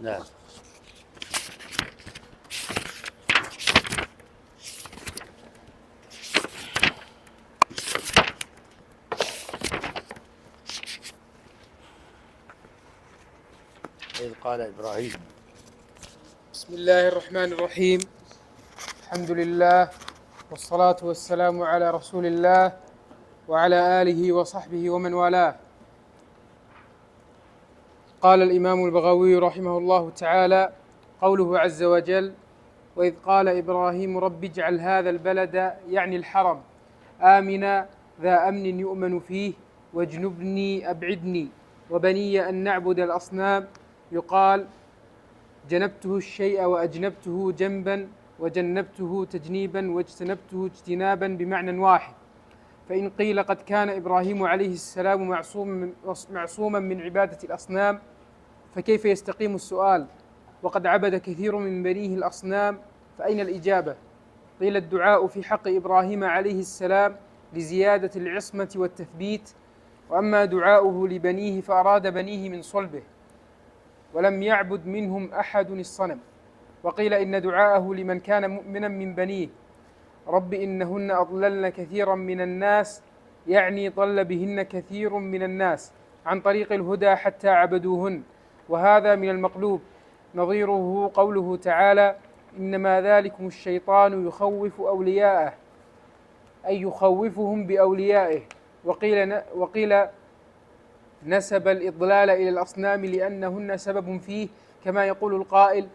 نعم. إذ قال إبراهيم. بسم الله الرحمن الرحيم. الحمد لله والصلاة والسلام على رسول الله وعلى آله وصحبه ومن والاه. قال الإمام البغوي رحمه الله تعالى: قوله عز وجل: وإذ قال إبراهيم رب اجعل هذا البلد، يعني الحرم، آمنا ذا أمن يؤمن فيه واجنبني أبعدني وبني أن نعبد الأصنام. يقال جنبته الشيء وأجنبته جنبا، وجنبته تجنيبا واجتنبته اجتنابا بمعنى واحد. فإن قيل قد كان إبراهيم عليه السلام معصوما من عبادة الأصنام، فكيف يستقيم السؤال وقد عبد كثير من بنيه الأصنام؟ فأين الإجابة؟ قيل الدعاء في حق إبراهيم عليه السلام لزيادة العصمة والتثبيت، وأما دعاؤه لبنيه فأراد بنيه من صلبه ولم يعبد منهم أحد الصنم. وقيل إن دعاءه لمن كان مؤمنا من بنيه: رب إنهن أضللن كثيرا من الناس، يعني ضل بهن كثير من الناس عن طريق الهدى حتى عبدوهن. وهذا من المقلوب، نظيره قوله تعالى: إنما ذلكم الشيطان يخوف أولياءه، أي يخوفهم بأوليائه. وقيل نسب الإضلال إلى الأصنام لأنهن سبب فيه، كما يقول القائل: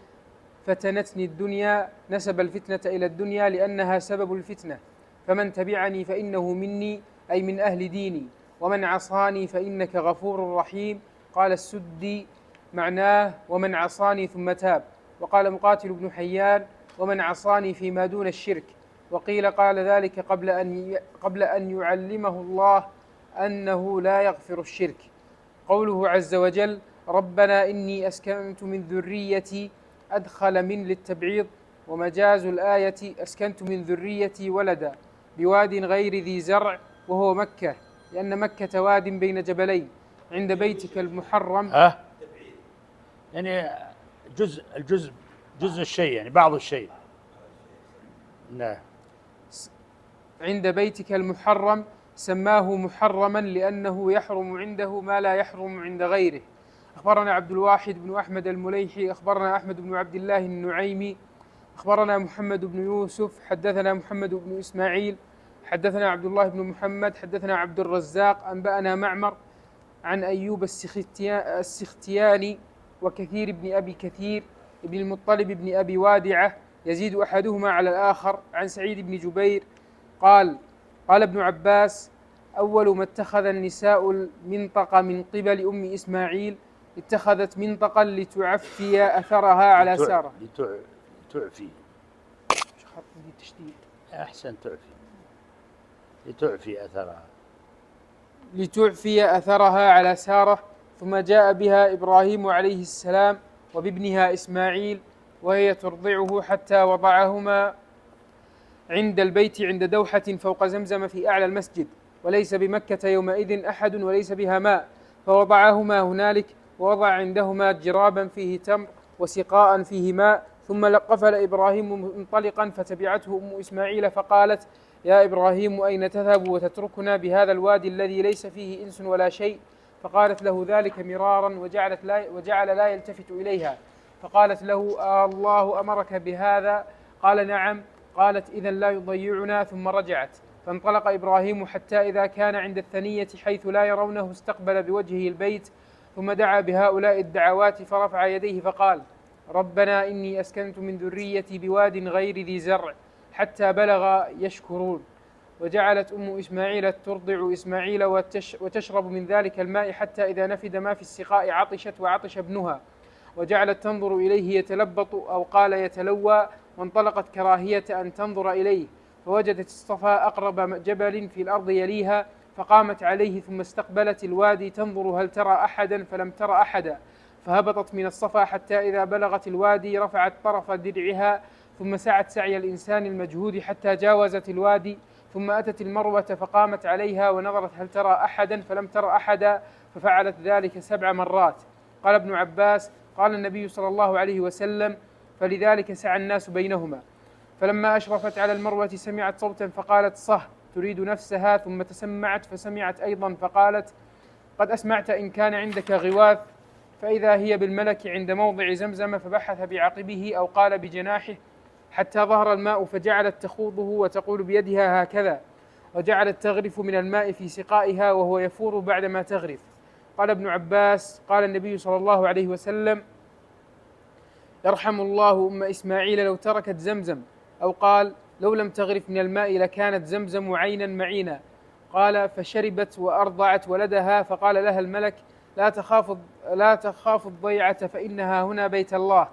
فتنتني الدنيا، نسب الفتنة إلى الدنيا لأنها سبب الفتنة. فمن تبعني فإنه مني، أي من أهل ديني، ومن عصاني فإنك غفور رحيم. قال السدي معناه: ومن عصاني ثم تاب. وقال مقاتل بن حيان: ومن عصاني فيما دون الشرك. وقيل قال ذلك قبل أن يعلمه الله أنه لا يغفر الشرك. قوله عز وجل: ربنا إني أسكنت من ذريتي، أدخل من للتبعيض، ومجاز الآية: أسكنت من ذريتي ولدا بواد غير ذي زرع، وهو مكة، لأن مكة واد بين جبلين عند بيتك المحرم. يعني جزء الشيء، يعني بعض الشيء. نعم. عند بيتك المحرم سماه محرما لأنه يحرم عنده ما لا يحرم عند غيره. أخبرنا عبد الواحد بن أحمد المليحي، أخبرنا أحمد بن عبد الله النعيمي، أخبرنا محمد بن يوسف، حدثنا محمد بن إسماعيل، حدثنا عبد الله بن محمد، حدثنا عبد الرزاق، أنبأنا معمر عن أيوب السختياني وكثير بن أبي كثير بن المطلب بن أبي وادعة، يزيد أحدهما على الآخر، عن سعيد بن جبير قال: قال ابن عباس: أول ما اتخذ النساء المنطقة من قبل أم إسماعيل، اتخذت منطقا لتعفي أثرها على سارة. تعفي. خط تشديد. أحسن. تعفي. لتعفي أثرها. لتعفي أثرها على سارة. ثم جاء بها إبراهيم عليه السلام وبابنها إسماعيل وهي ترضعه حتى وضعهما عند البيت عند دوحة فوق زمزم في أعلى المسجد، وليس بمكة يومئذ أحد وليس بها ماء، فوضعهما هنالك، ووضع عندهما جرابا فيه تمر وسقاء فيه ماء. ثم قفل إبراهيم منطلقا، فتبعته أم إسماعيل فقالت: يا إبراهيم أين تذهب وتتركنا بهذا الوادي الذي ليس فيه إنس ولا شيء؟ فقالت له ذلك مرارا، وجعل لا يلتفت إليها. فقالت له: الله أمرك بهذا؟ قال: نعم. قالت: إذن لا يضيعنا. ثم رجعت. فانطلق إبراهيم حتى إذا كان عند الثنية حيث لا يرونه استقبل بوجهه البيت، ثم دعا بهؤلاء الدعوات، فرفع يديه فقال: ربنا إني أسكنت من ذريتي بواد غير ذي زرع، حتى بلغ يشكرون. وجعلت أم إسماعيل ترضع إسماعيل وتشرب من ذلك الماء، حتى إذا نفد ما في السقاء عطشت وعطش ابنها، وجعلت تنظر إليه يتلبط، أو قال يتلوى، وانطلقت كراهية أن تنظر إليه، فوجدت الصفا أقرب جبل في الأرض يليها، فقامت عليه، ثم استقبلت الوادي تنظر هل ترى أحدا، فلم تر أحدا، فهبطت من الصفا حتى إذا بلغت الوادي رفعت طرف درعها، ثم سعت سعي الإنسان المجهود حتى جاوزت الوادي، ثم أتت المروة فقامت عليها ونظرت هل ترى أحدا، فلم تر أحدا، ففعلت ذلك 7 مرات. قال ابن عباس: قال النبي صلى الله عليه وسلم: فلذلك سعى الناس بينهما. فلما أشرفت على المروة سمعت صوتا فقالت: صه، تريد نفسها، ثم تسمعت فسمعت أيضا فقالت: قد أسمعت إن كان عندك غواث. فإذا هي بالملك عند موضع زمزم، فبحث بعقبه أو قال بجناحه حتى ظهر الماء، فجعلت تخوضه وتقول بيدها هكذا، وجعلت تغرف من الماء في سقائها وهو يفور بعدما تغرف. قال ابن عباس: قال النبي صلى الله عليه وسلم: يرحم الله أم إسماعيل لو تركت زمزم، أو قال: لو لم تغرف من الماء لكانت زمزم عينا معينا. قال: فشربت وأرضعت ولدها، فقال لها الملك: لا تخاف الضيعة، فإنها هنا بيت الله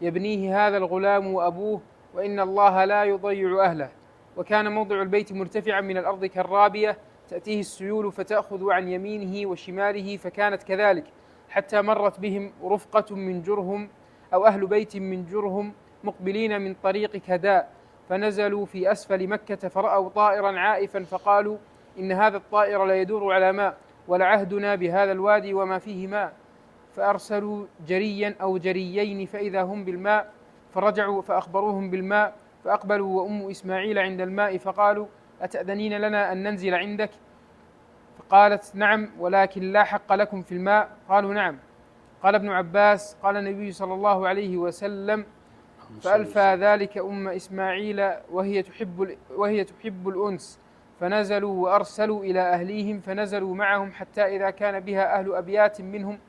يبنيه هذا الغلام وأبوه، وإن الله لا يضيع أهله. وكان موضع البيت مرتفعا من الأرض كالرابية، تأتيه السيول فتأخذ عن يمينه وشماله، فكانت كذلك حتى مرت بهم رفقة من جرهم أو أهل بيت من جرهم مقبلين من طريق كداء، فنزلوا في أسفل مكة فرأوا طائرا عائفا، فقالوا: إن هذا الطائر لا يدور على ماء، ولعهدنا بهذا الوادي وما فيه ماء. فأرسلوا جريا أو جريين فإذا هم بالماء، فرجعوا فأخبروهم بالماء، فأقبلوا وأم إسماعيل عند الماء، فقالوا: أتأذنين لنا أن ننزل عندك؟ فقالت: نعم، ولكن لا حق لكم في الماء. قالوا: نعم. قال ابن عباس: قال النبي صلى الله عليه وسلم: فألفى ذلك أم إسماعيل وهي تحب الأنس، فنزلوا وأرسلوا إلى أهليهم، فنزلوا معهم حتى إذا كان بها أهل أبيات منهم،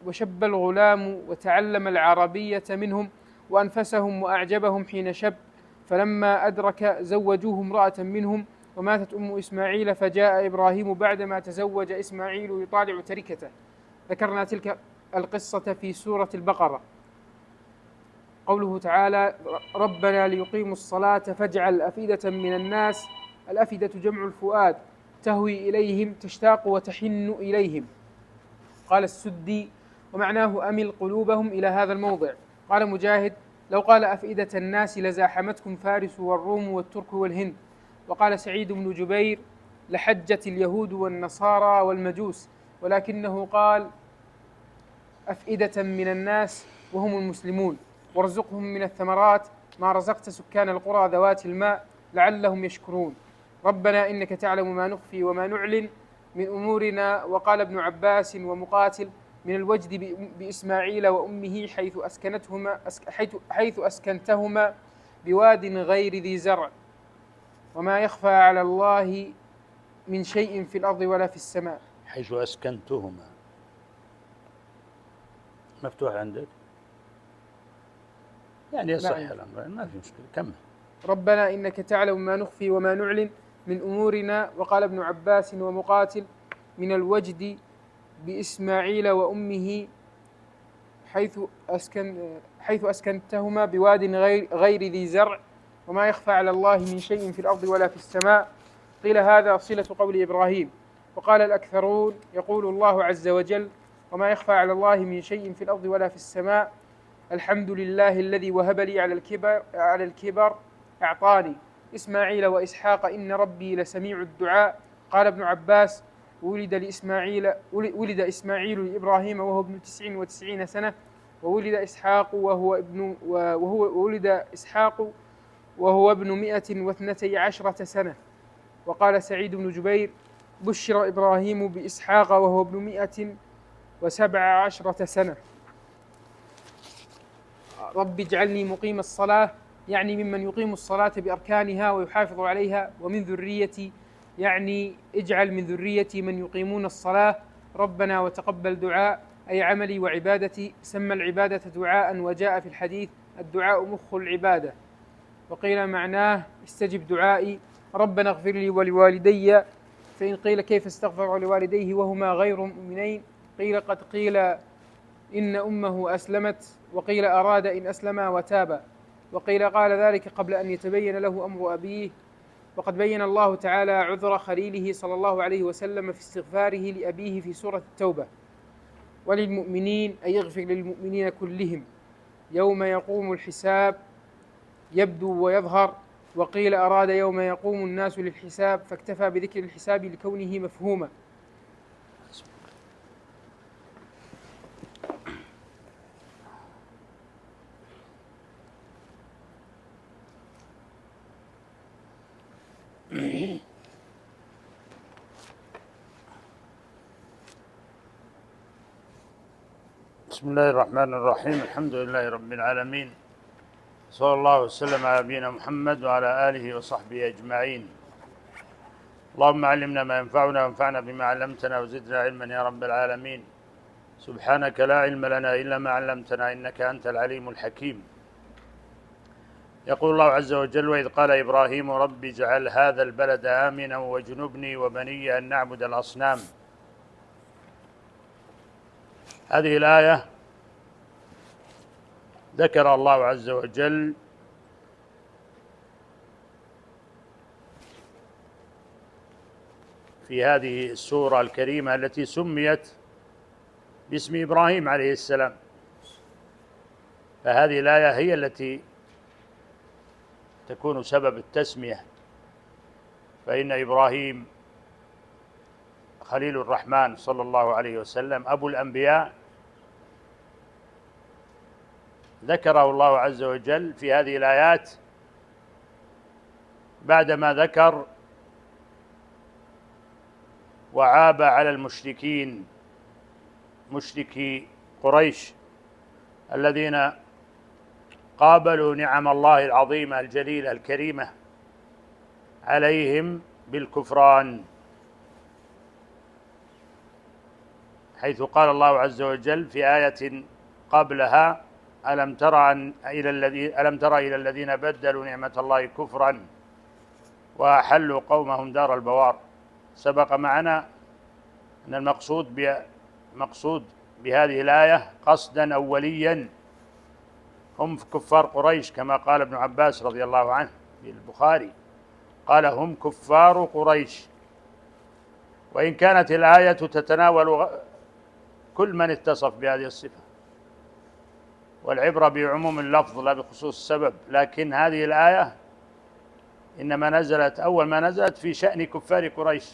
وشب الغلام وتعلم العربية منهم، وأنفسهم وأعجبهم حين شب، فلما أدرك زوجوه امرأة منهم، وماتت أم إسماعيل، فجاء إبراهيم بعدما تزوج إسماعيل يطالع تركته. ذكرنا تلك القصة في سورة البقرة. قوله تعالى: ربنا ليقيموا الصلاة فاجعل أفئدة من الناس، الأفئدة جمع الفؤاد، تهوي إليهم، تشتاق وتحن إليهم. قال السدي: ومعناه أمل قلوبهم إلى هذا الموضع. قال مجاهد: لو قال أفئدة الناس لزاحمتكم فارس والروم والترك والهند. وقال سعيد بن جبير: لحجت اليهود والنصارى والمجوس، ولكنه قال أفئدة من الناس وهم المسلمون، وارزقهم من الثمرات ما رزقت سكان القرى ذوات الماء لعلهم يشكرون. ربنا إنك تعلم ما نخفي وما نعلن من أمورنا. وقال ابن عباس ومقاتل: من الوجد بإسماعيل وأمه حيث أسكنتهما بواد غير ذي زرع، وما يخفى على الله من شيء في الأرض ولا في السماء. حيث أسكنتهما مفتوح عندك؟ يعني يصح الأمر، ما في مشكلة، كمل. ربنا إنك تعلم ما نخفي وما نعلن من أمورنا. وقال ابن عباس ومقاتل: من الوجد بإسماعيل وأمه حيث أسكنتهما بواد غير ذي زرع، وما يخفى على الله من شيء في الأرض ولا في السماء. قيل هذا صلة قول إبراهيم. وقال الأكثرون: يقول الله عز وجل: وما يخفى على الله من شيء في الأرض ولا في السماء، الحمد لله الذي وهب لي على الكبر أعطاني إسماعيل وإسحاق إن ربي لسميع الدعاء. قال ابن عباس: ولد إسماعيل لإبراهيم وهو ابن 99 سنة، وولد إسحاق وهو ابن 112 سنة. وقال سعيد بن جبير: بشر إبراهيم بإسحاق وهو ابن 117 سنة. رب اجعلني مقيم الصلاة، يعني ممن يقيم الصلاة بأركانها ويحافظ عليها، ومن ذريتي، يعني اجعل من ذريتي من يقيمون الصلاة. ربنا وتقبل دعاء، أي عملي وعبادتي. سمى العبادة دعاء، وجاء في الحديث: الدعاء مخ العبادة. وقيل معناه: استجب دعائي. ربنا اغفر لي ولوالدي. فإن قيل كيف استغفر لوالديه وهما غير مؤمنين؟ قيل قد قيل إن أمه أسلمت، وقيل أراد إن أسلما وتابا، وقيل قال ذلك قبل أن يتبين له أمر أبيه. وقد بين الله تعالى عذر خليله صلى الله عليه وسلم في استغفاره لأبيه في سورة التوبة: وللمؤمنين، أي يغفر للمؤمنين كلهم يوم يقوم الحساب، يبدو ويظهر. وقيل أراد يوم يقوم الناس للحساب، فاكتفى بذكر الحساب لكونه مفهوما. بسم الله الرحمن الرحيم. الحمد لله رب العالمين، صلى الله وسلم على نبينا محمد وعلى آله وصحبه أجمعين. اللهم علمنا ما ينفعنا وانفعنا بما علمتنا وزدنا علما يا رب العالمين. سبحانك لا علم لنا إلا ما علمتنا إنك أنت العليم الحكيم. يقول الله عز وجل: وإذ قال إبراهيم رب اجعل هذا البلد آمنا واجنبني وبني أن نعبد الأصنام. هذه الآية ذكر الله عز وجل في هذه السورة الكريمة التي سميت باسم إبراهيم عليه السلام، فهذه الآية هي التي تكون سبب التسمية، فإن إبراهيم خليل الرحمن صلى الله عليه وسلم أبو الأنبياء ذكره الله عز وجل في هذه الآيات بعدما ذكر وعاب على المشركين مشركي قريش الذين قابلوا نعم الله العظيمة الجليلة الكريمة عليهم بالكفران، حيث قال الله عز وجل في آية قبلها: ألم تر إلى الذين بدلوا نعمة الله كفرا وأحلوا قومهم دار البوار. سبق معنا أن المقصود بهذه الآية قصدا أوليا هم كفار قريش، كما قال ابن عباس رضي الله عنه في البخاري، قال: هم كفار قريش. وإن كانت الآية تتناول كل من اتصف بهذه الصفة، والعبرة بعموم اللفظ لا بخصوص السبب، لكن هذه الآية إنما نزلت أول ما نزلت في شأن كفار قريش.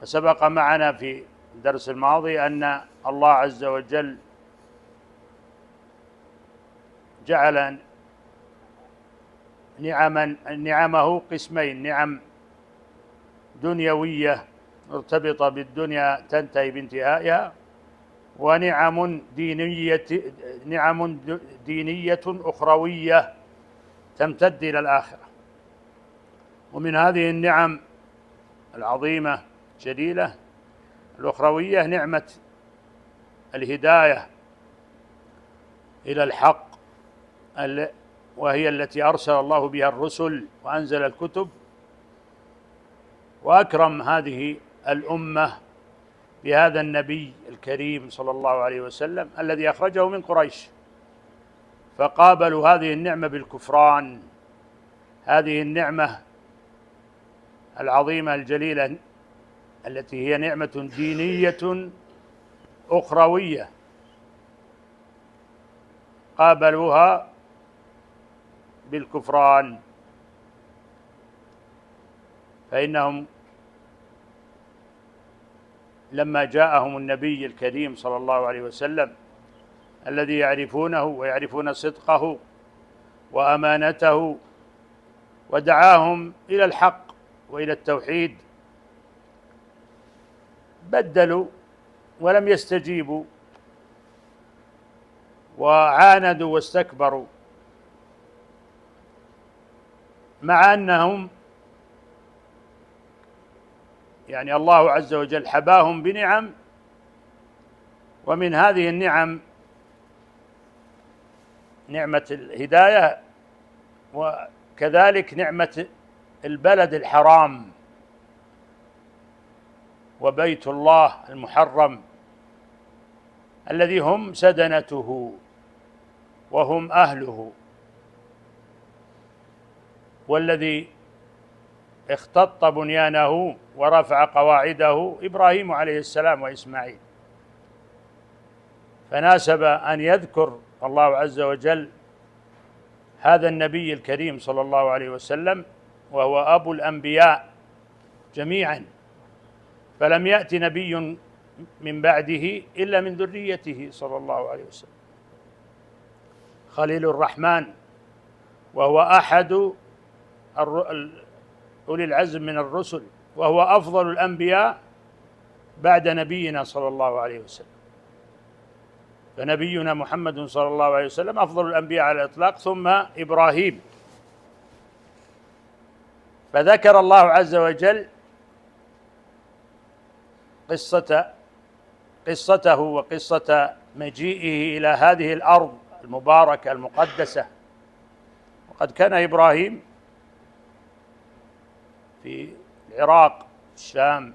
وسبق معنا في الدرس الماضي أن الله عز وجل جعل نعمه قسمين: نعم دنيوية مرتبطة بالدنيا تنتهي بانتهائها، ونعم دينية أخروية تمتد إلى الآخرة. ومن هذه النعم العظيمة الجليلة الأخروية نعمة الهداية إلى الحق، وهي التي أرسل الله بها الرسل وأنزل الكتب، وأكرم هذه الأمة بهذا النبي الكريم صلى الله عليه وسلم الذي أخرجه من قريش، فقابلوا هذه النعمة بالكفران. هذه النعمة العظيمة الجليلة التي هي نعمة دينية أخروية قابلوها بالكفران، فإنهم لما جاءهم النبي الكريم صلى الله عليه وسلم الذي يعرفونه ويعرفون صدقه وأمانته، ودعاهم إلى الحق وإلى التوحيد، بدلوا ولم يستجيبوا وعاندوا واستكبروا، مع أنهم الله عز وجل حباهم بنعم، ومن هذه النعم نعمة الهداية، وكذلك نعمة البلد الحرام وبيت الله المحرم الذي هم سدنته وهم أهله، والذي اختط بنيانه ورفع قواعده إبراهيم عليه السلام وإسماعيل. فناسب أن يذكر الله عز وجل هذا النبي الكريم صلى الله عليه وسلم، وهو أبو الأنبياء جميعا، فلم يأت نبي من بعده إلا من ذريته صلى الله عليه وسلم، خليل الرحمن، وهو أحد أولي العزم من الرسل، وهو أفضل الأنبياء بعد نبينا صلى الله عليه وسلم، فنبينا محمد صلى الله عليه وسلم أفضل الأنبياء على الإطلاق، ثم إبراهيم. فذكر الله عز وجل قصته وقصة مجيئه إلى هذه الأرض المباركة المقدسة. وقد كان إبراهيم في العراق، الشام،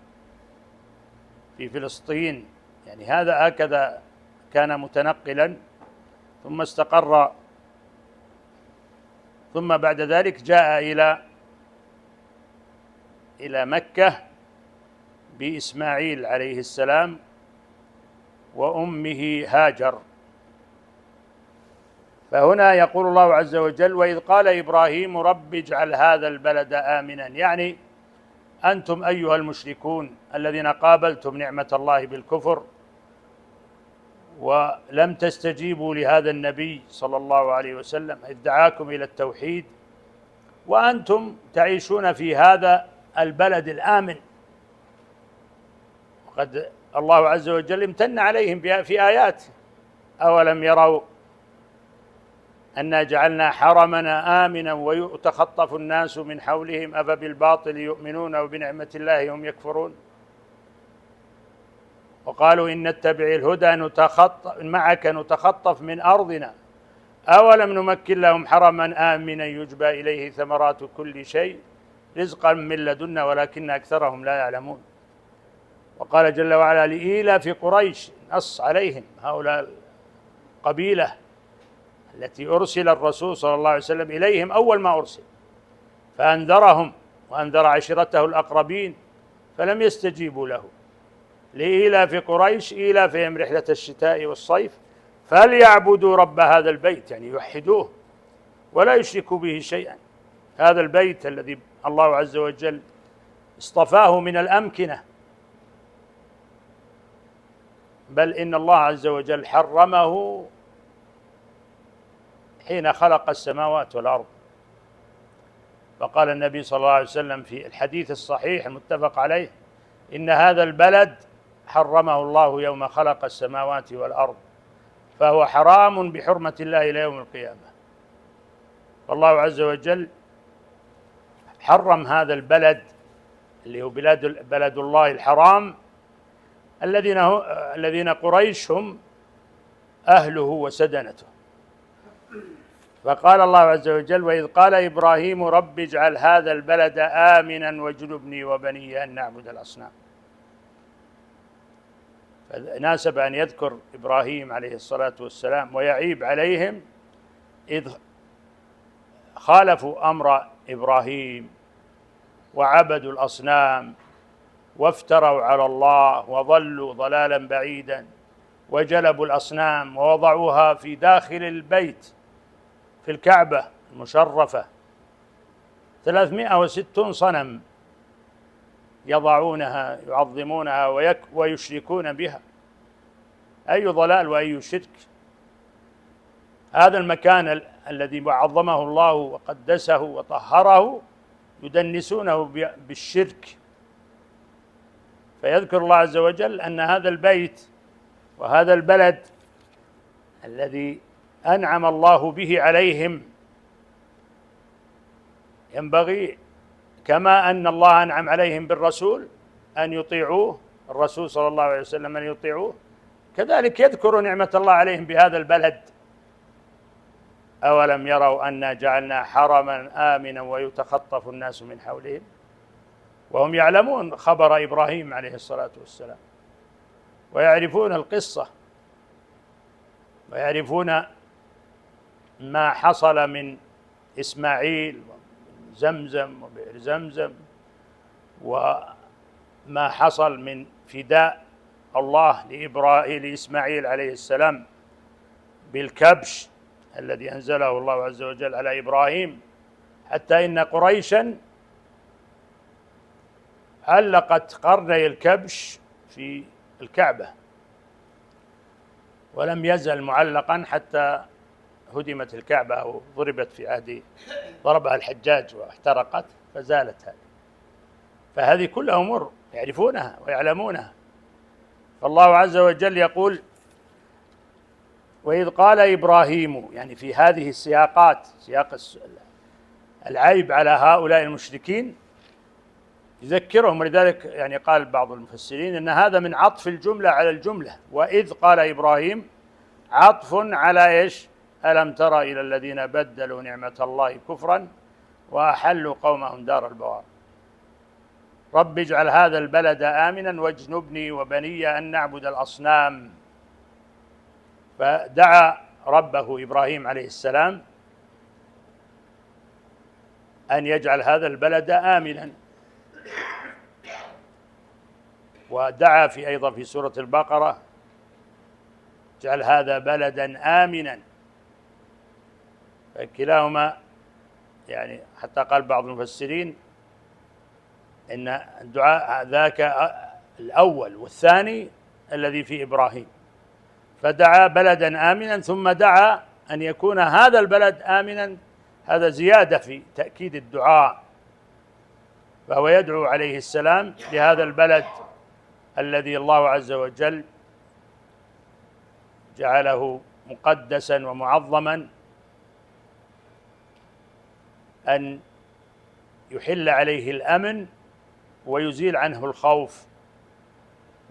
في فلسطين، يعني هكذا كان متنقلا، ثم استقر، ثم بعد ذلك جاء إلى مكة بإسماعيل عليه السلام وأمه هاجر. فهنا يقول الله عز وجل: وإذ قال إبراهيم رب اجعل هذا البلد آمنا، يعني أنتم أيها المشركون الذين قابلتم نعمة الله بالكفر ولم تستجيبوا لهذا النبي صلى الله عليه وسلم إذ دعاكم إلى التوحيد، وأنتم تعيشون في هذا البلد الآمن. وقد الله عز وجل امتن عليهم في آيات: أولم يروا أنا جعلنا حرمنا آمنا ويتخطف الناس من حولهم أفبالباطل يؤمنون وبنعمة الله هم يكفرون. وقالوا إن نتبع الهدى معك نتخطف من أرضنا أولم نمكن لهم حرما آمنا يجبى إليه ثمرات كل شيء رزقا من لدنا ولكن أكثرهم لا يعلمون. وقال جل وعلا: لإيلاف قريش، نص عليهم هؤلاء القبيلة التي أرسل الرسول صلى الله عليه وسلم إليهم أول ما أرسل، فأنذرهم وأنذر عشيرته الأقربين فلم يستجيبوا له. لإيلاف قريش إيلافهم رحلة الشتاء والصيف فليعبدوا رب هذا البيت، يعني يوحدوه ولا يشركوا به شيئا. هذا البيت الذي الله عز وجل اصطفاه من الأمكنة، بل إن الله عز وجل حرمه حين خلق السماوات والأرض. فقال النبي صلى الله عليه وسلم في الحديث الصحيح المتفق عليه: إن هذا البلد حرمه الله يوم خلق السماوات والأرض فهو حرام بحرمة الله إلى يوم القيامة. فالله عز وجل حرم هذا اللي هو بلد الله الحرام، الذين قريش هم أهله وسدنته. فقال الله عز وجل: وإذ قال إبراهيم رب اجعل هذا البلد آمنا واجنبني وبني أن نعبد الأصنام. فناسب أن يذكر إبراهيم عليه الصلاة والسلام ويعيب عليهم إذ خالفوا أمر إبراهيم وعبدوا الأصنام وافتروا على الله وضلوا ضلالا بعيدا، وجلبوا الأصنام ووضعوها في داخل البيت في الكعبة المشرفة 360 صنم يضعونها يعظمونها ويشركون بها. أي ضلال وأي شرك! هذا المكان الذي عظمه الله وقدسه وطهره يدنسونه بالشرك. فيذكر الله عز وجل أن هذا البيت وهذا البلد الذي أنعم الله به عليهم ينبغي كما أن الله أنعم عليهم بالرسول أن يطيعوه، الرسول صلى الله عليه وسلم أن يطيعوه، كذلك يذكر نعمة الله عليهم بهذا البلد. أولم يروا أنا جعلنا حرما آمنا ويتخطف الناس من حولهم، وهم يعلمون خبر إبراهيم عليه الصلاة والسلام ويعرفون القصة ويعرفون ما حصل من إسماعيل وزمزم وبئر زمزم، وما حصل من فداء الله لإسماعيل عليه السلام بالكبش الذي أنزله الله عز وجل على إبراهيم، حتى إن قريشا علقت قرني الكبش في الكعبة ولم يزل معلقا حتى هدمت الكعبة أو ضربت في عهد ضربها الحجاج واحترقت فزالت هذه. فهذه كلها أمور يعرفونها ويعلمونها. فالله عز وجل يقول: وإذ قال إبراهيم، يعني في هذه السياقات، سياق العيب على هؤلاء المشركين يذكرهم. ولذلك يعني قال بعض المفسرين أن هذا من عطف الجملة على الجملة. وإذ قال إبراهيم عطف على إيش؟ ألم تر إلى الذين بدلوا نعمة الله كفرا وأحلوا قومهم دار البوار. رب اجعل هذا البلد آمنا واجنبني وبني أن نعبد الأصنام. فدعا ربه إبراهيم عليه السلام أن يجعل هذا البلد آمنا، ودعا أيضا في سورة البقرة: اجعل هذا بلدا آمنا. فكلاهما يعني حتى قال بعض المفسرين إن الدعاء ذاك الأول، والثاني الذي في إبراهيم. فدعا بلدا آمنا ثم دعا أن يكون هذا البلد آمنا، هذا زيادة في تأكيد الدعاء. فهو يدعو عليه السلام لهذا البلد الذي الله عز وجل جعله مقدسا ومعظما أن يحل عليه الأمن ويزيل عنه الخوف.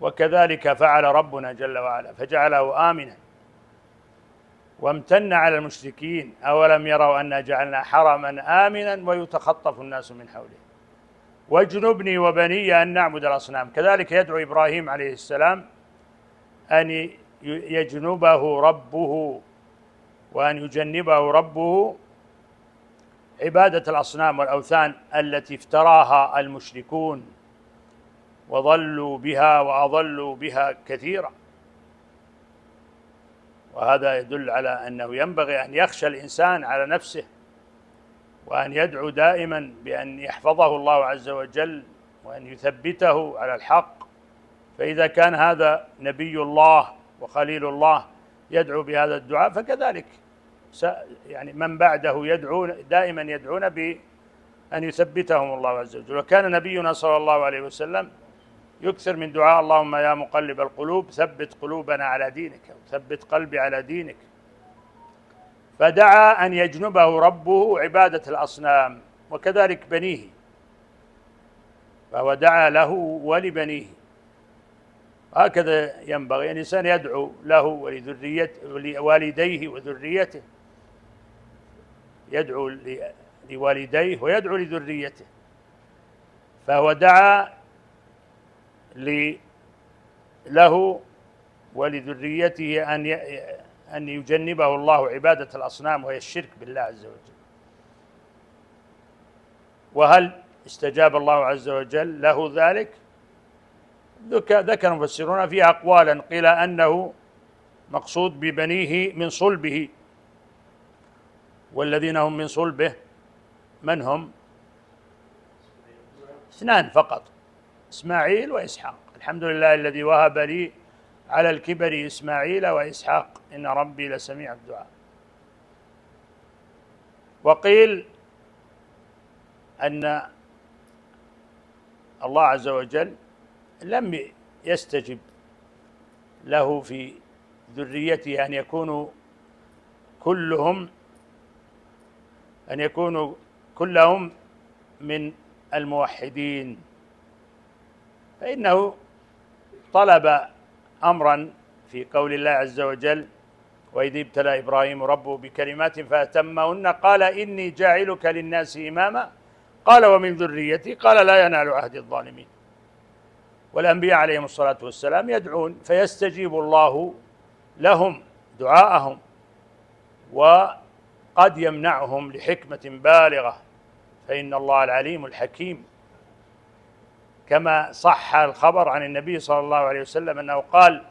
وكذلك فعل ربنا جل وعلا فجعله آمنا، وامتن على المشركين: أولم يروا أنا جعلنا حرما آمنا ويتخطف الناس من حوله واجنبني وبني أن نعبد الأصنام. كذلك يدعو إبراهيم عليه السلام أن يجنبه ربه وأن يجنبه ربه عبادة الأصنام والأوثان التي افتراها المشركون وضلوا بها وأضلوا بها كثيرا. وهذا يدل على أنه ينبغي أن يخشى الإنسان على نفسه، وأن يدعو دائما بأن يحفظه الله عز وجل وأن يثبته على الحق. فإذا كان هذا نبي الله وخليل الله يدعو بهذا الدعاء، فكذلك يعني من بعده يدعون دائما يدعون بأن يثبتهم الله عز وجل. وكان نبينا صلى الله عليه وسلم يكثر من دعاء: اللهم يا مقلب القلوب ثبت قلوبنا على دينك، ثبت قلبي على دينك. فدعا أن يجنبه ربه عبادة الأصنام، وكذلك بنيه، فهو دعا له ولبنيه. هكذا ينبغي الإنسان يدعو له ولوالديه وذريته، يدعو لوالديه ويدعو لذريته. فهو دعا له ولذريته أن يجنبه الله عبادة الأصنام وهي الشرك بالله عز وجل. وهل استجاب الله عز وجل له ذلك؟ ذكر المفسرون فيها أقوالا. قيل أنه مقصود ببنيه من صلبه، والذين هم من صلبه من هم؟ اثنان فقط: إسماعيل وإسحاق. الحمد لله الذي وهب لي على الكبر إسماعيل وإسحاق إن ربي لسميع الدعاء. وقيل أن الله عز وجل لم يستجب له في ذريته أن يكونوا كلهم من الموحدين، فإنه طلب أمرا في قول الله عز وجل: وإذ ابتلى إبراهيم ربه بكلمات فأتمهن قال إني جاعلك للناس إماما قال ومن ذريتي قال لا ينال عهد الظالمين. والأنبياء عليهم الصلاة والسلام يدعون فيستجيب الله لهم دعاءهم، وقد يمنعهم لحكمة بالغة، فإن الله العليم الحكيم. كما صح الخبر عن النبي صلى الله عليه وسلم أنه قال: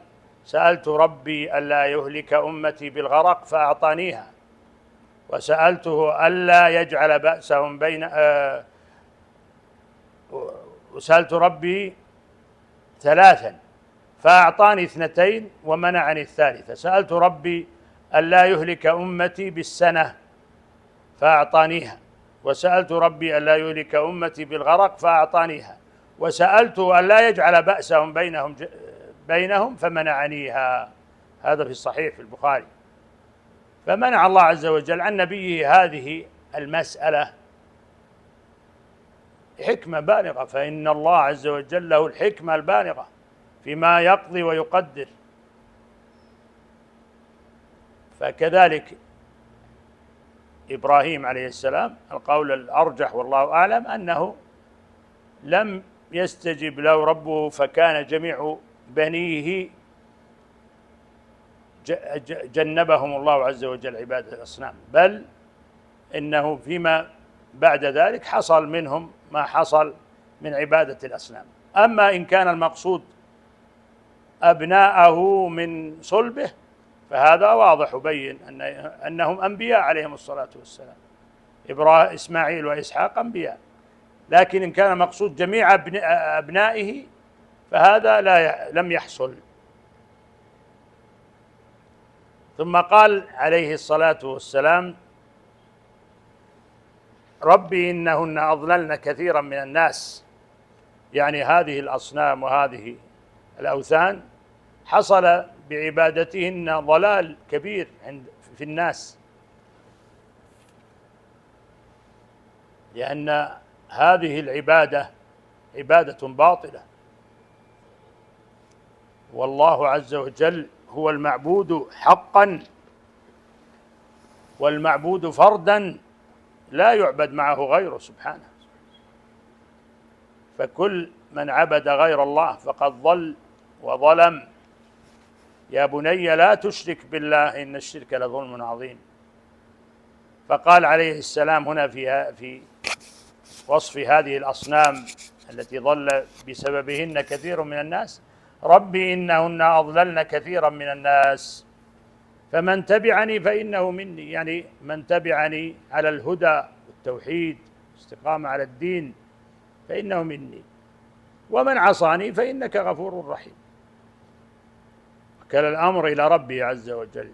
سألت ربي ألا يهلك أمتي بالغرق فأعطانيها، وسألته ألا يجعل بأسهم وسألت ربي ثلاثا فأعطاني اثنتين ومنعني الثالثة. سألت ربي ألا يهلك أمتي بالسنة فأعطانيها، وسألت ربي ألا يهلك أمتي بالغرق فأعطانيها، وسألته ألا يجعل بأسهم بينهم فمنعنيها. هذا في الصحيح في البخاري. فمنع الله عز وجل عن نبيه هذه المسألة حكمة بالغة، فإن الله عز وجل له الحكمة البالغة فيما يقضي ويقدر. فكذلك إبراهيم عليه السلام القول الأرجح والله أعلم أنه لم يستجب له ربه فكان جميع بنيه جنبهم الله عز وجل عبادة الأصنام، بل إنه فيما بعد ذلك حصل منهم ما حصل من عبادة الأصنام. أما إن كان المقصود أبناءه من صلبه فهذا واضح وبين أنهم أنبياء عليهم الصلاة والسلام، إسماعيل وإسحاق أنبياء. لكن إن كان مقصود جميع أبنائه فهذا لم يحصل. ثم قال عليه الصلاة والسلام: ربي إنهن أضللن كثيرا من الناس، يعني هذه الأصنام وهذه الأوثان حصل بعبادتهن ضلال كبير في الناس، لأن هذه العبادة عبادة باطلة، والله عز وجل هو المعبود حقا، والمعبود فردا لا يعبد معه غيره سبحانه. فكل من عبد غير الله فقد ضل وظلم. يا بني لا تشرك بالله إن الشرك لظلم عظيم. فقال عليه السلام هنا في وصف هذه الأصنام التي ضل بسببهن كثير من الناس: ربي إنهن أضللن كثيرا من الناس فمن تبعني فإنه مني، يعني من تبعني على الهدى والتوحيد والاستقامة على الدين فإنه مني، ومن عصاني فإنك غفور رحيم. وكل الأمر إلى ربي عز وجل.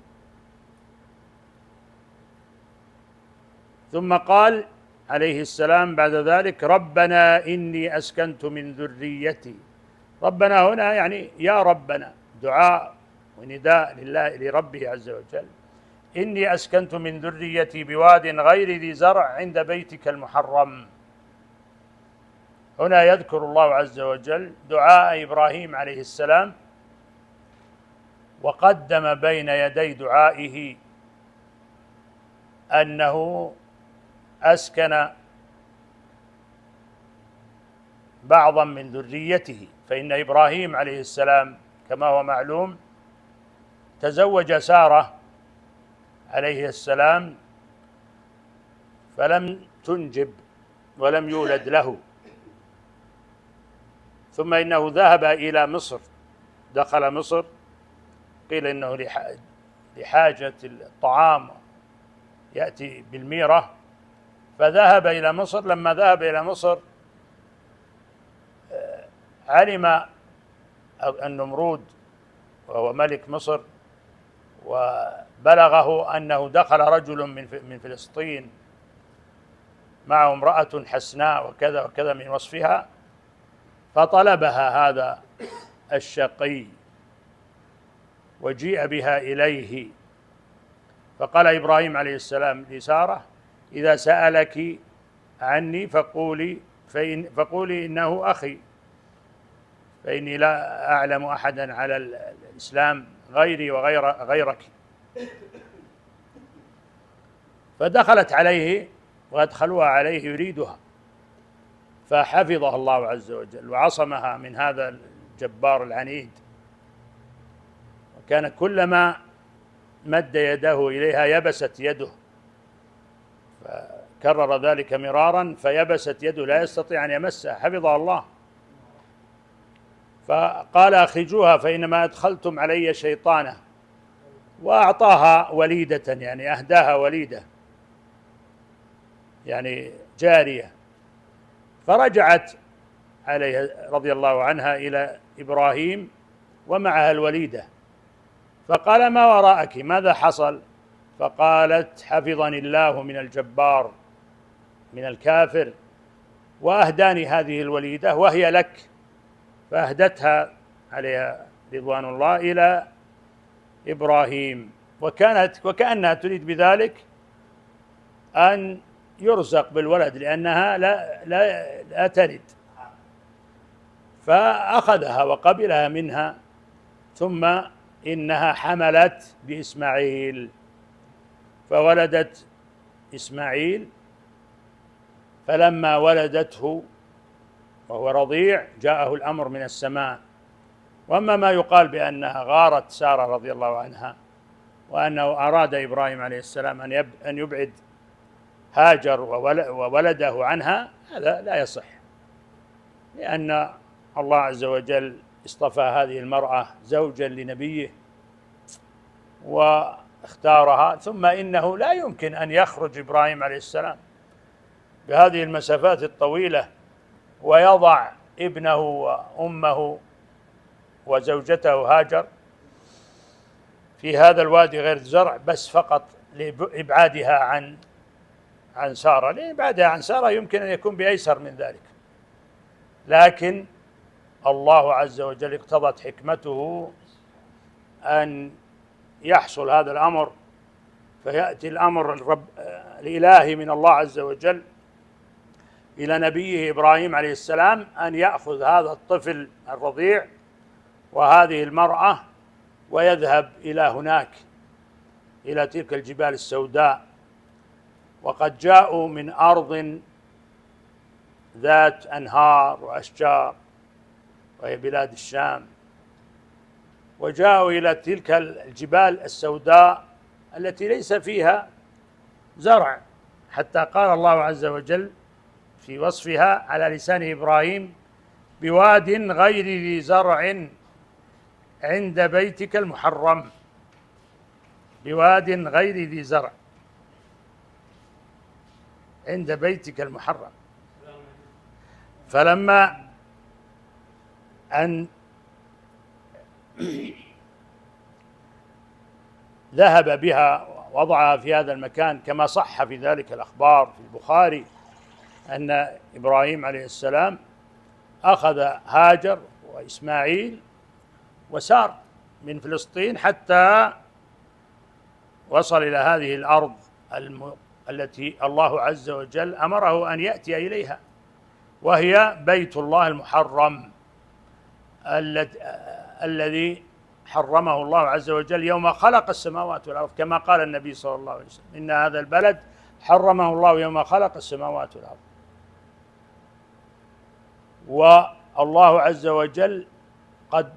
ثم قال عليه السلام بعد ذلك: ربنا إني أسكنت من ذريتي. ربنا هنا يعني يا ربنا، دعاء ونداء لله لربه عز وجل. إني أسكنت من ذريتي بواد غير ذي زرع عند بيتك المحرم. هنا يذكر الله عز وجل دعاء إبراهيم عليه السلام، وقدم بين يدي دعائه أنه أسكن بعضا من ذريته. فإن إبراهيم عليه السلام كما هو معلوم تزوج سارة عليه السلام فلم تنجب ولم يولد له، ثم إنه ذهب إلى مصر، دخل مصر، قيل إنه لحاجة الطعام يأتي بالميرة، فذهب إلى مصر. لما ذهب إلى مصر علم النمرود وهو ملك مصر، وبلغه أنه دخل رجل من فلسطين معه امرأة حسناء وكذا وكذا من وصفها، فطلبها هذا الشقي وجيء بها إليه. فقال إبراهيم عليه السلام لسارة: إذا سألك عني فقولي إنه أخي، فإني لا أعلم أحدا على الإسلام غيري وغيرك. فدخلت عليه وأدخلوها عليه يريدها، فحفظها الله عز وجل وعصمها من هذا الجبار العنيد. وكان كلما مد يده إليها يبست يده، فكرر ذلك مرارا فيبست يده لا يستطيع أن يمسها، حفظها الله. فقال: أخرجوها فإنما أدخلتم علي شيطانة، وأعطاها وليدة، يعني أهداها وليدة يعني جارية. فرجعت عليه رضي الله عنها إلى إبراهيم ومعها الوليدة، فقال: ما وراءك؟ ماذا حصل؟ فقالت: حفظني الله من الجبار من الكافر، وأهداني هذه الوليدة وهي لك. فأهدتها عليها رضوان الله إلى إبراهيم، وكأنها تريد بذلك أن يرزق بالولد لأنها لا تلد، فأخذها وقبلها منها، ثم إنها حملت بإسماعيل فولدت إسماعيل، فلما ولدته وهو رضيع جاءه الأمر من السماء. وأما ما يقال بأنها غارت سارة رضي الله عنها وأنه أراد إبراهيم عليه السلام أن يبعد هاجر وولده عنها، هذا لا يصح، لأن الله عز وجل اصطفى هذه المرأة زوجا لنبيه واختارها، ثم إنه لا يمكن أن يخرج إبراهيم عليه السلام بهذه المسافات الطويلة ويضع ابنه وأمه وزوجته هاجر في هذا الوادي غير زرع بس فقط لإبعادها عن سارة. لإبعادها عن سارة يمكن أن يكون بأيسر من ذلك، لكن الله عز وجل اقتضت حكمته أن يحصل هذا الأمر، فيأتي الأمر الإلهي من الله عز وجل إلى نبيه إبراهيم عليه السلام أن يأخذ هذا الطفل الرضيع وهذه المرأة ويذهب إلى هناك، إلى تلك الجبال السوداء. وقد جاءوا من أرض ذات أنهار وأشجار وهي بلاد الشام، وجاءوا إلى تلك الجبال السوداء التي ليس فيها زرع، حتى قال الله عز وجل في وصفها على لسان إبراهيم: بواد غير ذي زرع عند بيتك المحرم. بواد غير ذي زرع عند بيتك المحرم. فلما أن ذهب بها وضعها في هذا المكان، كما صح في ذلك الأخبار في البخاري أن إبراهيم عليه السلام أخذ هاجر وإسماعيل وسار من فلسطين حتى وصل إلى هذه الأرض التي الله عز وجل أمره أن يأتي إليها، وهي بيت الله المحرم الذي حرمه الله عز وجل يوم خلق السماوات والأرض، كما قال النبي صلى الله عليه وسلم: إن هذا البلد حرمه الله يوم خلق السماوات والأرض. والله عز وجل قد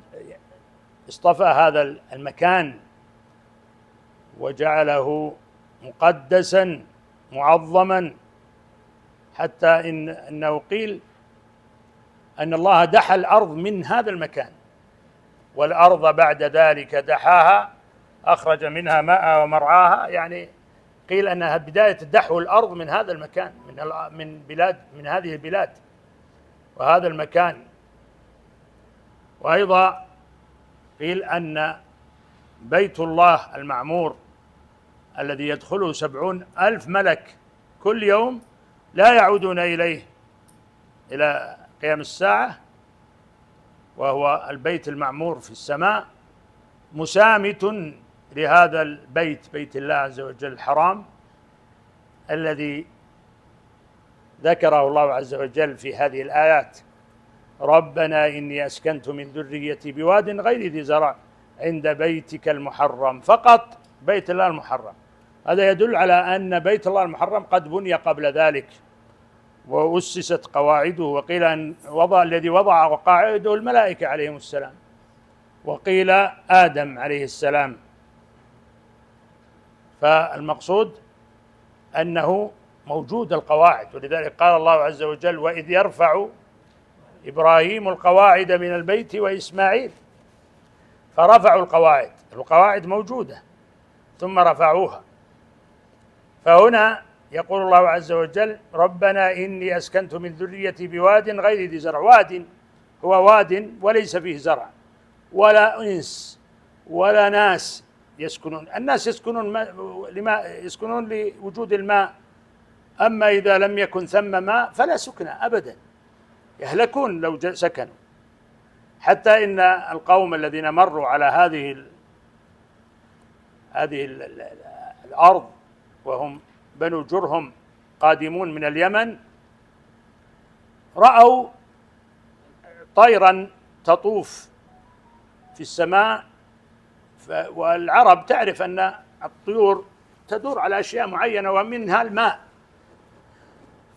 اصطفى هذا المكان وجعله مقدسا معظما، حتى إنه قيل أن الله دحى الأرض من هذا المكان، والأرض بعد ذلك دحاها أخرج منها ماءها ومرعاها، يعني قيل أنها بداية دحو الأرض من هذا المكان، من هذه البلاد وهذا المكان. وأيضا قيل أن بيت الله المعمور الذي يدخله 70,000 ملك كل يوم لا يعودون إليه إلى قيام الساعة، وهو البيت المعمور في السماء، مسامت لهذا البيت، بيت الله عز وجل الحرام، الذي ذكره الله عز وجل في هذه الآيات: ربنا إني أسكنت من ذريتي بواد غير ذي زرع عند بيتك المحرم. فقط بيت الله المحرم. هذا يدل على أن بيت الله المحرم قد بني قبل ذلك وأسست قواعده، وقيل أن الذي وضع قواعده الملائكة عليهم السلام، وقيل آدم عليه السلام. فالمقصود أنه موجود القواعد، ولذلك قال الله عز وجل: وإذ يرفع إبراهيم القواعد من البيت وإسماعيل. فرفعوا القواعد موجودة ثم رفعوها. فهنا يقول الله عز وجل: ربنا إني أسكنت من ذريتي بواد غير ذي زرع. واد هو واد وليس فيه زرع ولا إنس ولا ناس يسكنون. الناس يسكنون لوجود الماء، أما إذا لم يكن ثم ماء فلا سكن أبدا، يهلكون لو سكنوا. حتى إن القوم الذين مروا على هذه الأرض وهم بنو جرهم قادمون من اليمن رأوا طيرا تطوف في السماء، والعرب تعرف أن الطيور تدور على أشياء معينة ومنها الماء،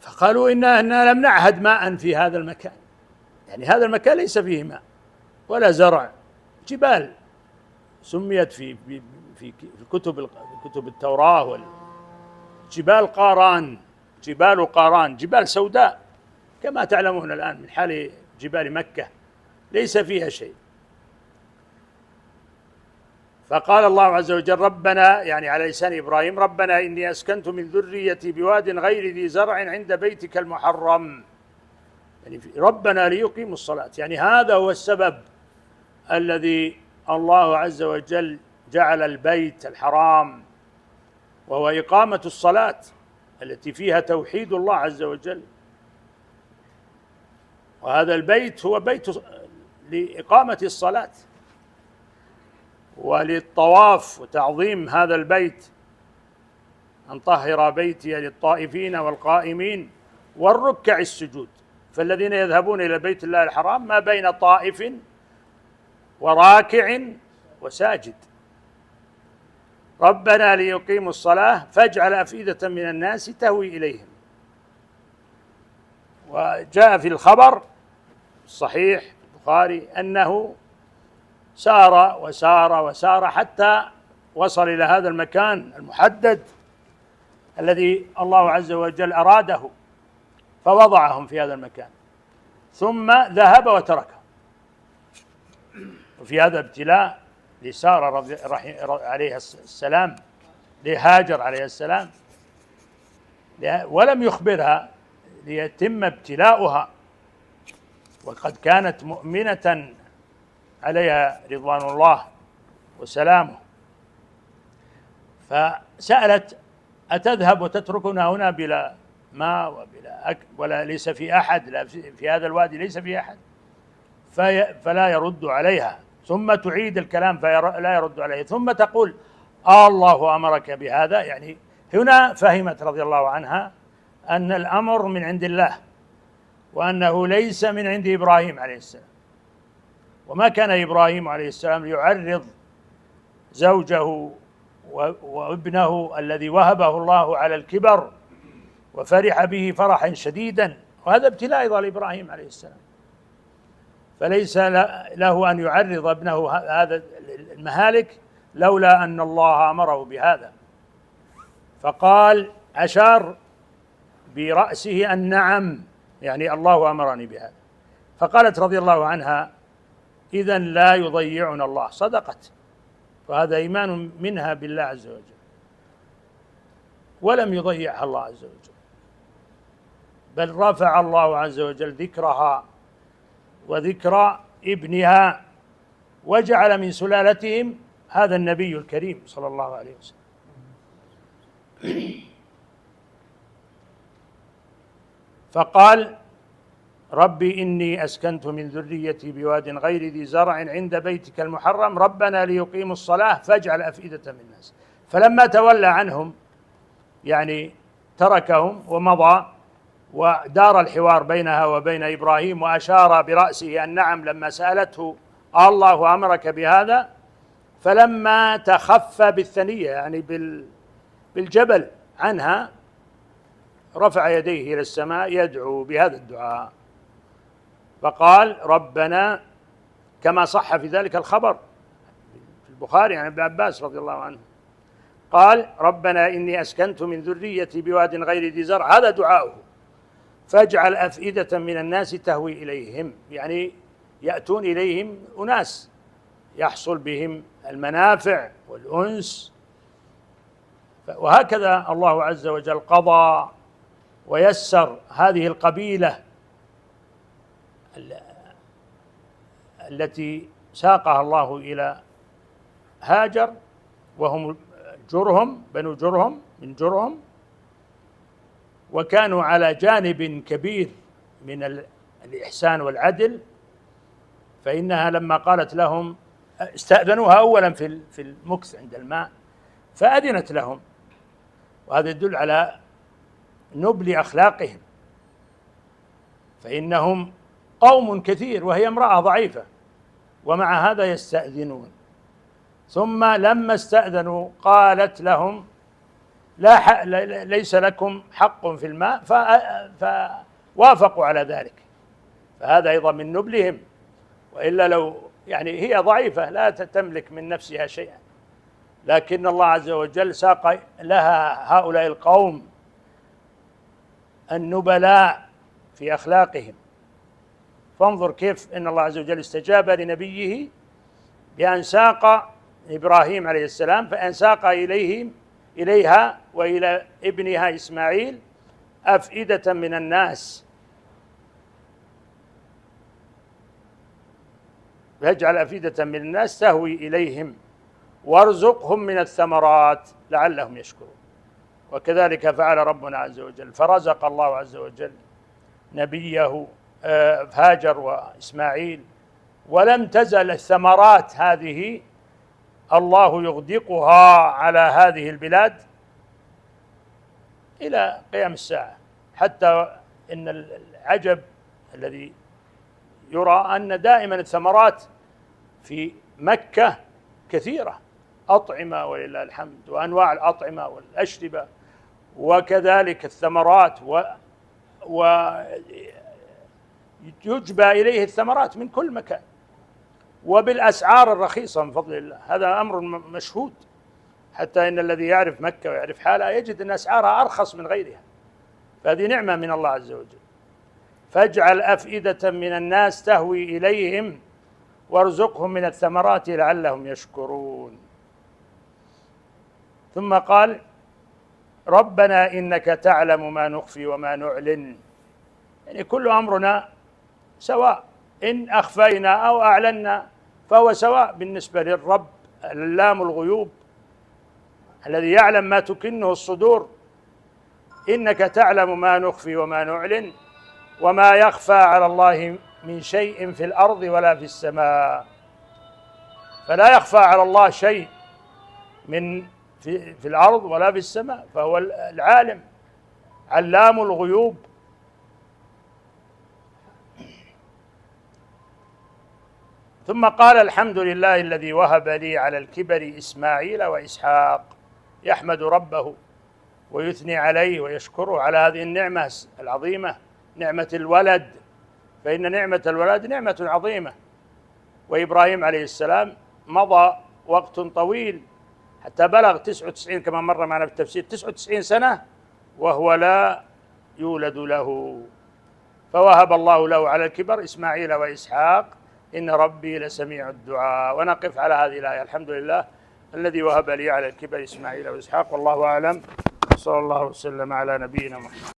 فقالوا إننا لم نعهد ماء في هذا المكان، يعني هذا المكان ليس فيه ماء ولا زرع، جبال سميت في كتب التوراة جبال قاران، جبال سوداء كما تعلمون الآن من حال جبال مكة ليس فيها شيء. فقال الله عز وجل ربنا، يعني على لسان إبراهيم، ربنا إني أسكنت من ذريتي بواد غير ذي زرع عند بيتك المحرم، يعني ربنا ليقيموا الصلاة، يعني هذا هو السبب الذي الله عز وجل جعل البيت الحرام، وهو إقامة الصلاة التي فيها توحيد الله عز وجل. وهذا البيت هو بيت لإقامة الصلاة وللطواف وتعظيم هذا البيت، أن طهر بيتي للطائفين والقائمين والركع السجود. فالذين يذهبون إلى بيت الله الحرام ما بين طائف وراكع وساجد. ربنا ليقيموا الصلاة فاجعل أفئدة من الناس تهوي إليهم. وجاء في الخبر الصحيح البخاري أنه سار وسار وسار حتى وصل إلى هذا المكان المحدد الذي الله عز وجل أراده، فوضعهم في هذا المكان ثم ذهب وتركهم. وفي هذا ابتلاء لسارة عليها السلام، لهاجر عليه السلام، ولم يخبرها ليتم ابتلاؤها، وقد كانت مؤمنة عليها رضوان الله وسلامه. فسألت أتذهب وتتركنا هنا بلا ماء وبلا أكل ولا ليس في أحد، لا في هذا الوادي ليس في أحد، فلا يرد عليها، ثم تعيد الكلام فلا يرد عليه، ثم تقول الله أمرك بهذا. يعني هنا فهمت رضي الله عنها أن الأمر من عند الله، وأنه ليس من عند إبراهيم عليه السلام. وما كان إبراهيم عليه السلام يعرض زوجه وابنه الذي وهبه الله على الكبر وفرح به فرحا شديدا، وهذا ابتلاء أيضا لإبراهيم عليه السلام، فليس له أن يعرض ابنه هذا المهالك لولا أن الله أمره بهذا. فقال أشار برأسه أن نعم، يعني الله أمرني بهذا. فقالت رضي الله عنها إذن لا يضيعنا الله. صدقت، وهذا إيمان منها بالله عز وجل، ولم يضيعها الله عز وجل، بل رفع الله عز وجل ذكرها وذكر ابنها، وجعل من سلالتهم هذا النبي الكريم صلى الله عليه وسلم. فقال ربي إني أسكنت من ذريتي بواد غير ذي زرع عند بيتك المحرم ربنا ليقيموا الصلاة فاجعل أفئدة من الناس. فلما تولى عنهم، يعني تركهم ومضى، ودار الحوار بينها وبين إبراهيم، وأشار برأسه أن نعم لما سألته الله أمرك بهذا. فلما تخف بالثنية، يعني بالجبل عنها، رفع يديه إلى السماء يدعو بهذا الدعاء، فقال ربنا، كما صح في ذلك الخبر في البخاري عن ابن عباس رضي الله عنه، قال ربنا إني أسكنت من ذريتي بواد غير ذي زرع، هذا دعاؤه، فاجعل أفئدة من الناس تهوي إليهم، يعني يأتون إليهم أناس يحصل بهم المنافع والأنس. وهكذا الله عز وجل قضى ويسر هذه القبيلة التي ساقها الله إلى هاجر، وهم جرهم، بنو جرهم من جرهم، وكانوا على جانب كبير من الإحسان والعدل، فإنها لما قالت لهم استأذنوها أولا في المكث عند الماء فأذنت لهم، وهذا يدل على نبل أخلاقهم، فإنهم قوم كثير وهي امرأة ضعيفة ومع هذا يستأذنون. ثم لما استأذنوا قالت لهم ليس لكم حق في الماء، فوافقوا على ذلك، فهذا أيضا من نبلهم. وإلا لو يعني هي ضعيفة لا تملك من نفسها شيئا، لكن الله عز وجل ساق لها هؤلاء القوم النبلاء في أخلاقهم. فانظر كيف إن الله عز وجل استجاب لنبيه بأن ساق إبراهيم عليه السلام، فأن ساق إليها وإلى ابنها إسماعيل أفئدة من الناس، يجعل أفئدة من الناس تهوي إليهم وارزقهم من الثمرات لعلهم يشكرون. وكذلك فعل ربنا عز وجل، فرزق الله عز وجل نبيه هاجر وإسماعيل، ولم تزل الثمرات هذه الله يغدقها على هذه البلاد إلى قيام الساعة، حتى إن العجب الذي يرى أن دائما الثمرات في مكة كثيرة، أطعمة ولله الحمد، وأنواع الأطعمة والأشربة، وكذلك الثمرات ويجبى إليه الثمرات من كل مكان وبالأسعار الرخيصة من فضل الله. هذا أمر مشهود، حتى إن الذي يعرف مكة ويعرف حالها يجد أن أسعارها أرخص من غيرها، فهذه نعمة من الله عز وجل. فاجعل أفئدة من الناس تهوي إليهم وارزقهم من الثمرات لعلهم يشكرون. ثم قال ربنا إنك تعلم ما نخفي وما نعلن، يعني كل أمرنا سواء، إن أخفينا أو أعلنا فهو سواء بالنسبة للرب علام الغيوب الذي يعلم ما تكنه الصدور. إنك تعلم ما نخفي وما نعلن وما يخفى على الله من شيء في الأرض ولا في السماء، فلا يخفى على الله شيء في الأرض ولا في السماء، فهو العالم علام الغيوب. ثم قال الحمد لله الذي وهب لي على الكبر إسماعيل وإسحاق، يحمد ربه ويثني عليه ويشكره على هذه النعمة العظيمة، نعمة الولد، فإن نعمة الولد نعمة عظيمة. وإبراهيم عليه السلام مضى وقت طويل حتى بلغ 99 كما مر معنا في التفسير، 99 سنة وهو لا يولد له، فوهب الله له على الكبر إسماعيل وإسحاق إن ربي لسميع الدعاء. ونقف على هذه الآية، الحمد لله الذي وهب لي على الكبر إسماعيل وإسحاق، والله أعلم، صلى الله وسلم على نبينا محمد.